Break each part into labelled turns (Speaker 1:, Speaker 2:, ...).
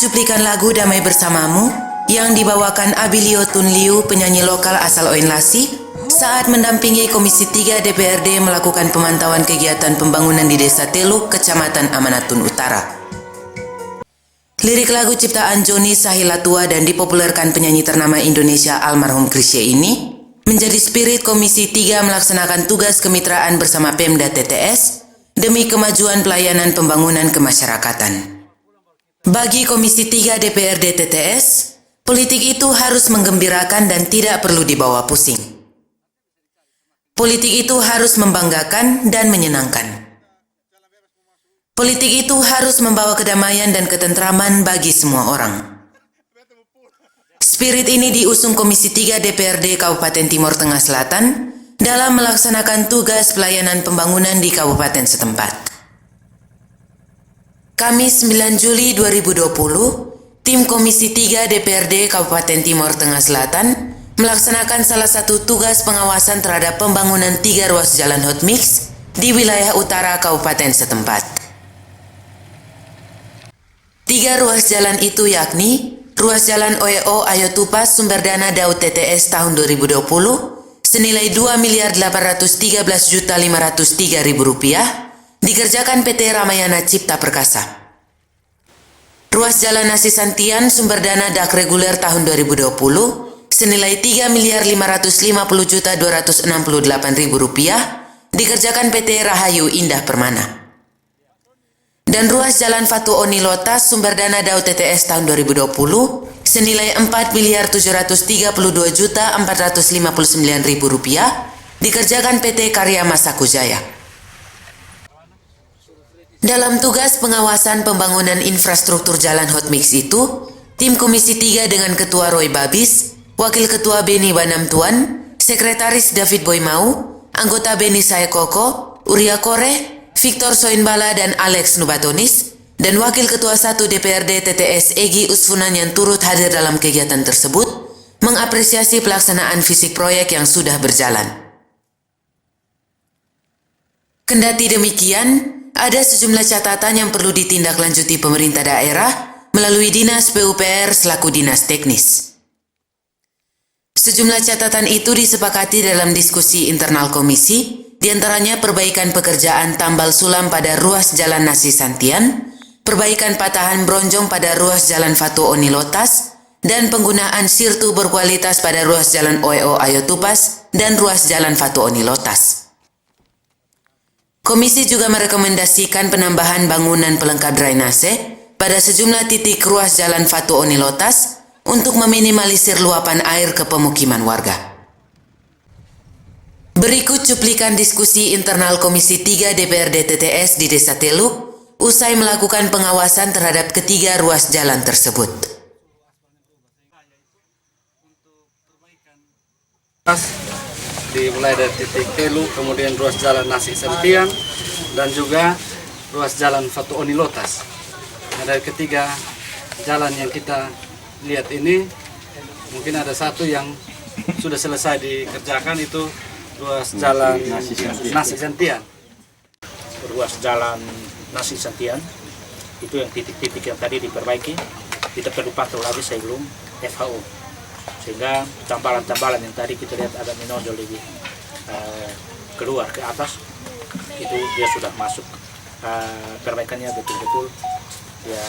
Speaker 1: cuplikan lagu Damai Bersamamu yang dibawakan Abilio Tunliu, penyanyi lokal asal Oenlasi, saat mendampingi Komisi 3 DPRD melakukan pemantauan kegiatan pembangunan di Desa Teluk, Kecamatan Amanatun Utara. Lirik lagu ciptaan Joni Sahilatua dan dipopulerkan penyanyi ternama Indonesia almarhum Chrisye ini menjadi spirit Komisi 3 melaksanakan tugas kemitraan bersama Pemda TTS demi kemajuan pelayanan pembangunan kemasyarakatan. Bagi Komisi 3 DPRD TTS, politik itu harus menggembirakan dan tidak perlu dibawa pusing. Politik itu harus membanggakan dan menyenangkan. Politik itu harus membawa kedamaian dan ketentraman bagi semua orang. Spirit ini diusung Komisi 3 DPRD Kabupaten Timur Tengah Selatan dalam melaksanakan tugas pelayanan pembangunan di kabupaten setempat. Kamis 9 Juli 2020, tim Komisi 3 DPRD Kabupaten Timur Tengah Selatan melaksanakan salah satu tugas pengawasan terhadap pembangunan 3 ruas jalan hot mix di wilayah utara kabupaten setempat. 3 ruas jalan itu yakni ruas jalan OEO Ayotupas Sumberdana Daud TTS tahun 2020 senilai Rp2.813.503.000 dikerjakan PT Ramayana Cipta Perkasa. Ruas Jalan Nasi Santian Sumberdana Dak Reguler tahun 2020 senilai Rp3.550.268.000 dikerjakan PT Rahayu Indah Permana. Dan ruas Jalan Fatu Oni Lotas Sumberdana Daud TTS tahun 2020 senilai Rp4.703.459.000 dikerjakan PT Karya Masaku Jaya. Dalam tugas pengawasan pembangunan infrastruktur jalan hot mix itu, tim Komisi 3 dengan Ketua Roy Babis, Wakil Ketua Beni Banamtuan, Sekretaris David Boymau, anggota Beni Saekoko, Uria Kore, Victor Soinbala dan Alex Nubatonis, dan Wakil Ketua 1 DPRD TTS Egi Usfunan yang turut hadir dalam kegiatan tersebut, mengapresiasi pelaksanaan fisik proyek yang sudah berjalan. Kendati demikian, ada sejumlah catatan yang perlu ditindaklanjuti pemerintah daerah melalui Dinas PUPR selaku Dinas Teknis. Sejumlah catatan itu disepakati dalam diskusi internal komisi, diantaranya perbaikan pekerjaan tambal sulam pada ruas Jalan Nasi Santian, perbaikan patahan bronjong pada ruas Jalan Fatu Oni Lotas, dan penggunaan sirtu berkualitas pada ruas Jalan OEO Ayotupas dan ruas Jalan Fatu Oni Lotas. Komisi juga merekomendasikan penambahan bangunan pelengkap drainase pada sejumlah titik ruas Jalan Fatu Oni Lotas untuk meminimalisir luapan air ke pemukiman warga. Berikut cuplikan diskusi internal Komisi 3 DPRD TTS di Desa Teluk usai melakukan pengawasan terhadap ketiga ruas jalan tersebut.
Speaker 2: Dimulai dari titik Teluk, kemudian ruas jalan Nasi Santian, dan juga ruas jalan Fatu Oni Lotas. Nah, dari ketiga jalan yang kita lihat ini, mungkin ada satu yang sudah selesai dikerjakan, itu ruas jalan Nasi Santian.
Speaker 3: Ruas jalan Nasi Santian itu yang titik-titik yang tadi diperbaiki, kita perlu pantau lagi sebelum FHO, sehingga tambalan-tambalan yang tadi kita lihat agak menonjol lebih keluar ke atas, itu dia sudah masuk perbaikannya betul-betul ya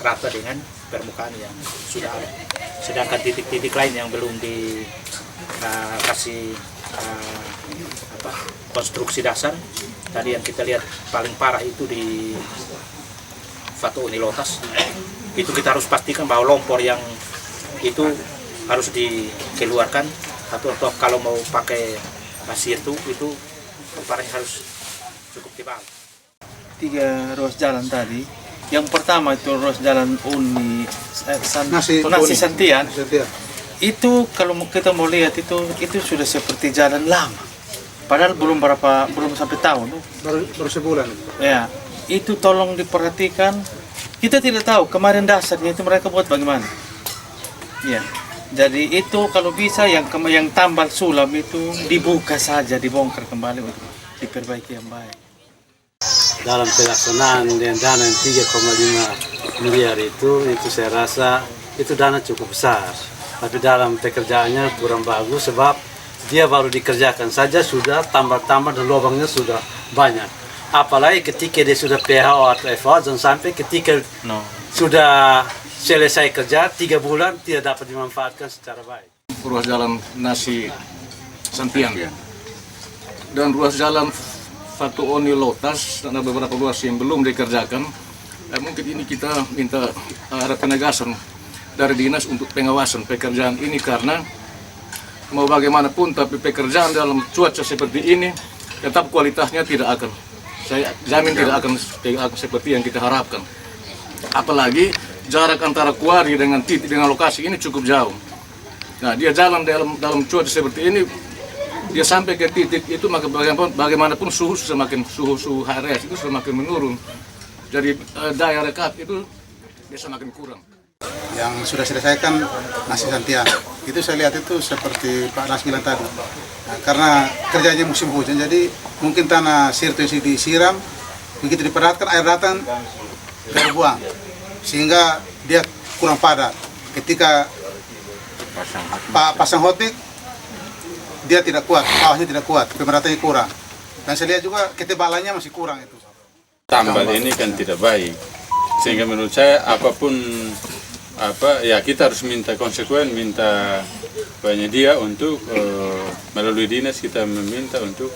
Speaker 3: rata dengan permukaan yang sudah ada. Sedangkan titik-titik lain yang belum dikasih konstruksi dasar, tadi yang kita lihat paling parah itu di Fatu Oni Lotas, itu kita harus pastikan bahwa lompor yang itu harus dikeluarkan, atau kalau mau pakai pasir itu lompornya harus cukup tebal.
Speaker 4: 3 ruas jalan tadi, yang pertama itu ruas jalan Nasi Santian. Itu kalau kita mau lihat itu sudah seperti jalan lama, padahal belum sampai tahun,
Speaker 5: baru sebulan.
Speaker 4: Ya, itu tolong diperhatikan. Kita tidak tahu kemarin dasarnya itu mereka buat bagaimana. Ya, jadi itu kalau bisa yang tambal sulam itu dibuka saja, dibongkar kembali untuk diperbaiki yang baik.
Speaker 5: dalam pelaksanaan dengan dana yang 3,5 miliar itu saya rasa itu dana cukup besar. Tapi dalam pekerjaannya kurang bagus sebab dia baru dikerjakan saja sudah tambah-tambah dan lubangnya sudah banyak. Apalagi ketika dia sudah PHO atau FHO dan sampai ketika sudah selesai kerja 3 bulan tidak dapat dimanfaatkan secara baik.
Speaker 6: Ruas jalan Nasi Santian dan ruas jalan Fatuoni Lotas dan ada beberapa ruas yang belum dikerjakan. Mungkin ini kita minta ada penegasan dari dinas untuk pengawasan pekerjaan ini karena mau bagaimanapun tapi pekerjaan dalam cuaca seperti ini tetap kualitasnya tidak akan, saya jamin tidak akan seperti yang kita harapkan. Apalagi jarak antara kuari dengan titik dengan lokasi ini cukup jauh. Nah, dia jalan dalam cuaca seperti ini, dia sampai ke titik itu maka bagaimanapun suhu HRS itu semakin menurun. Jadi daya rekap itu bisa makin kurang.
Speaker 7: Yang sudah selesaikan Nasi Santian, itu saya lihat itu seperti Pak Nas bilang tadi. Nah, karena kerjanya musim hujan, jadi mungkin tanah sirtu yang disiram, begitu diperatkan air datang terbuang, sehingga dia kurang padat. Ketika pasang hotbik, dia tidak kuat, bawahnya tidak kuat, pemeratannya kurang. Dan saya lihat juga ketebalannya masih kurang itu.
Speaker 8: Tambal ini kan tidak baik, sehingga menurut saya apapun ya kita harus minta konsekuen, minta penyedia untuk melalui dinas kita meminta untuk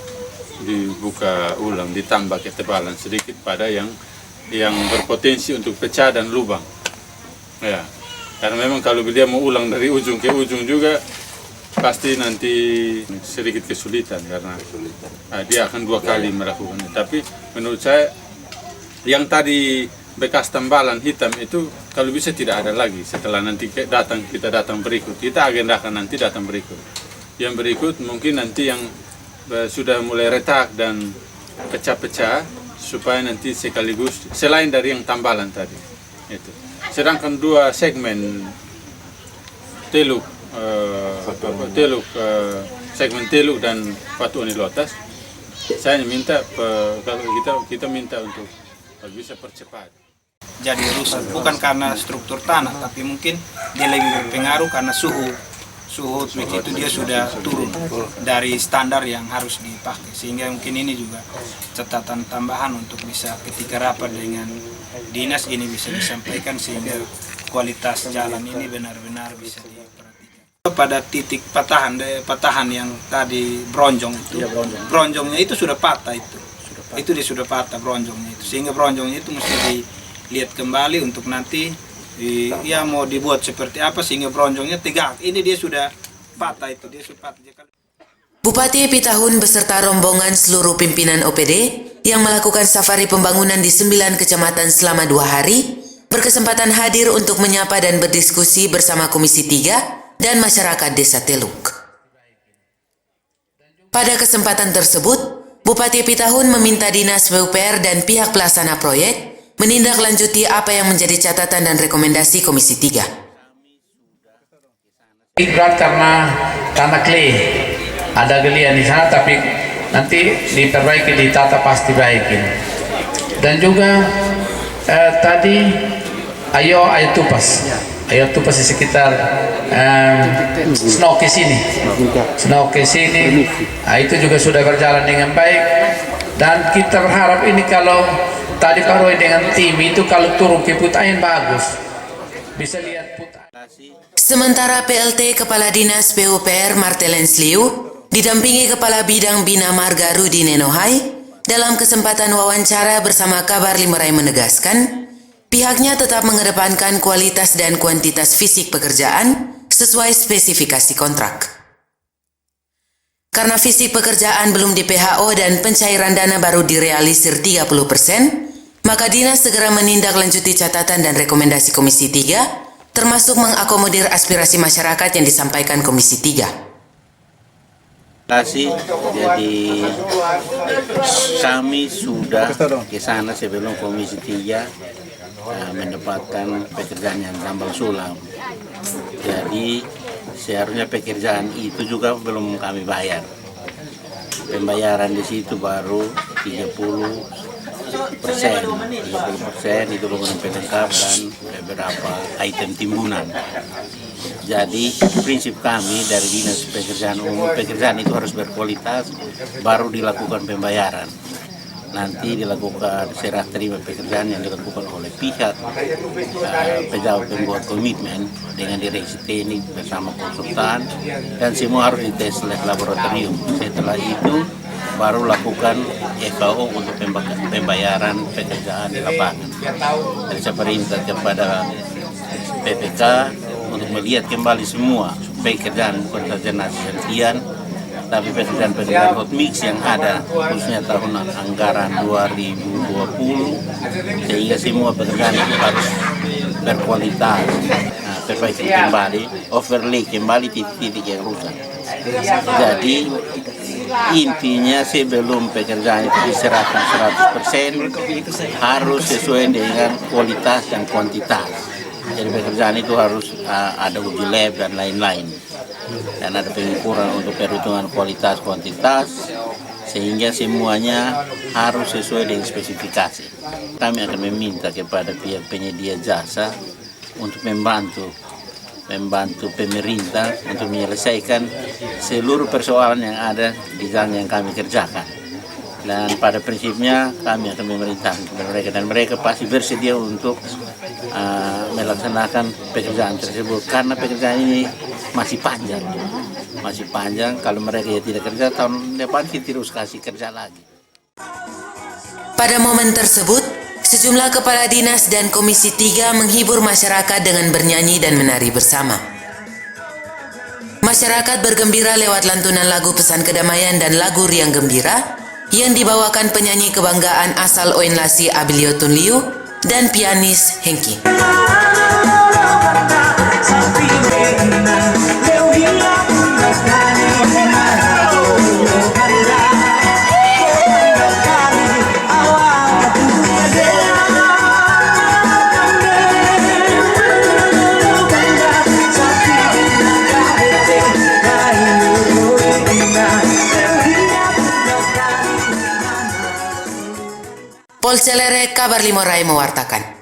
Speaker 8: dibuka ulang, ditambah ketebalan sedikit pada yang berpotensi untuk pecah dan lubang. Ya, karena memang kalau dia mau ulang dari ujung ke ujung juga pasti nanti sedikit kesulitan karena dia akan 2 kali melakukannya. Tapi menurut saya yang tadi bekas tambalan hitam itu kalau bisa tidak ada lagi setelah nanti kita datang berikut. Kita agendakan nanti datang berikut. Yang berikut mungkin nanti yang sudah mulai retak dan pecah-pecah supaya nanti sekaligus selain dari yang tambalan tadi. Itu. Sedangkan 2 segmen segmen Teluk dan Fatuoni Lotas, saya minta kalau kita minta untuk bisa percepat.
Speaker 9: Jadi rusak bukan karena struktur tanah, tapi mungkin dia lebih berpengaruh karena suhu itu dia sudah turun dari standar yang harus dipakai, sehingga mungkin ini juga catatan tambahan untuk bisa ketika rapat dengan dinas ini bisa disampaikan sehingga kualitas jalan ini benar-benar bisa diperhatikan. Pada titik patahan yang tadi bronjong itu, bronjongnya itu sudah patah itu dia sudah patah bronjongnya itu, sehingga bronjongnya itu mesti dilihat kembali untuk nanti ya mau dibuat seperti apa sehingga bronjongnya tegak. Ini dia sudah patah itu, dia sudah patah.
Speaker 1: Bupati Pitahun beserta rombongan seluruh pimpinan OPD yang melakukan safari pembangunan di 9 kecamatan selama 2 hari berkesempatan hadir untuk menyapa dan berdiskusi bersama Komisi 3 dan masyarakat Desa Teluk. Pada kesempatan tersebut, Bupati Pitahun meminta Dinas PUPR dan pihak pelaksana proyek menindaklanjuti apa yang menjadi catatan dan rekomendasi Komisi 3.
Speaker 10: Berat karena tanah clay, ada galian di sana, tapi nanti diperbaiki, ditata pasti baikin. Dan juga tadi ayo tupas di sekitar Snow ke sini, itu juga sudah berjalan dengan baik. Dan kita berharap ini kalau tadi Pak Roy dengan tim itu kalau turun ke Putahin bagus, bisa lihat Putahin.
Speaker 1: Sementara PLT Kepala Dinas PUPR Martelens Liu didampingi Kepala Bidang Bina Marga Rudi Nenohai dalam kesempatan wawancara bersama Kabar Limerai menegaskan pihaknya tetap mengedepankan kualitas dan kuantitas fisik pekerjaan sesuai spesifikasi kontrak. Karena fisik pekerjaan belum di PHO dan pencairan dana baru direalisir 30%, maka Dinas segera menindaklanjuti catatan dan rekomendasi Komisi 3, termasuk mengakomodir aspirasi masyarakat yang disampaikan Komisi 3.
Speaker 11: Jadi kami sudah ke sana sebelum Komisi 3 mendapatkan pekerjaan yang tambang sulam. Jadi seharusnya pekerjaan itu juga belum kami bayar. Pembayaran di situ baru 30 30% itu bangunan pelengkap dan beberapa item timbunan. Jadi prinsip kami dari Dinas Pekerjaan Umum, pekerjaan itu harus berkualitas, baru dilakukan pembayaran. Nanti dilakukan serah terima pekerjaan yang dilakukan oleh pihak pejabat pembuat komitmen dengan direksi teknik bersama konsultan, dan semua harus dites oleh laboratorium. Setelah itu baru lakukan FAO untuk pembayaran pekerjaan di lapangan. Dan saya perintah kepada PPK untuk melihat kembali semua pekerjaan, bukan saja nasi sentian, tapi pekerjaan-pekerjaan hot mix yang ada khususnya tahun anggaran 2020, sehingga semua pekerjaan itu harus berkualitas. Nah, perbaiki kembali, overlay kembali titik-titik yang rusak. Jadi intinya sebelum pekerjaan itu diserahkan 100% harus sesuai dengan kualitas dan kuantitas. Jadi pekerjaan itu harus ada uji lab dan lain-lain, dan ada pengukuran untuk perhitungan kualitas kuantitas, sehingga semuanya harus sesuai dengan spesifikasi. Kami akan meminta kepada pihak penyedia jasa untuk membantu pemerintah untuk menyelesaikan seluruh persoalan yang ada di jalan yang kami kerjakan. Dan pada prinsipnya kami akan memerintahkan kepada mereka, dan mereka pasti bersedia untuk melaksanakan pekerjaan tersebut, karena pekerjaan ini masih panjang. Kalau mereka tidak kerja, tahun depan kita terus kasih kerja lagi.
Speaker 1: Pada momen tersebut, sejumlah kepala dinas dan Komisi 3 menghibur masyarakat dengan bernyanyi dan menari bersama. Masyarakat bergembira lewat lantunan lagu pesan kedamaian dan lagu riang gembira yang dibawakan penyanyi kebanggaan asal Oenlasi Abilio Tunliu dan pianis Hengki. Polcelere Kabar Limorai mewartakan.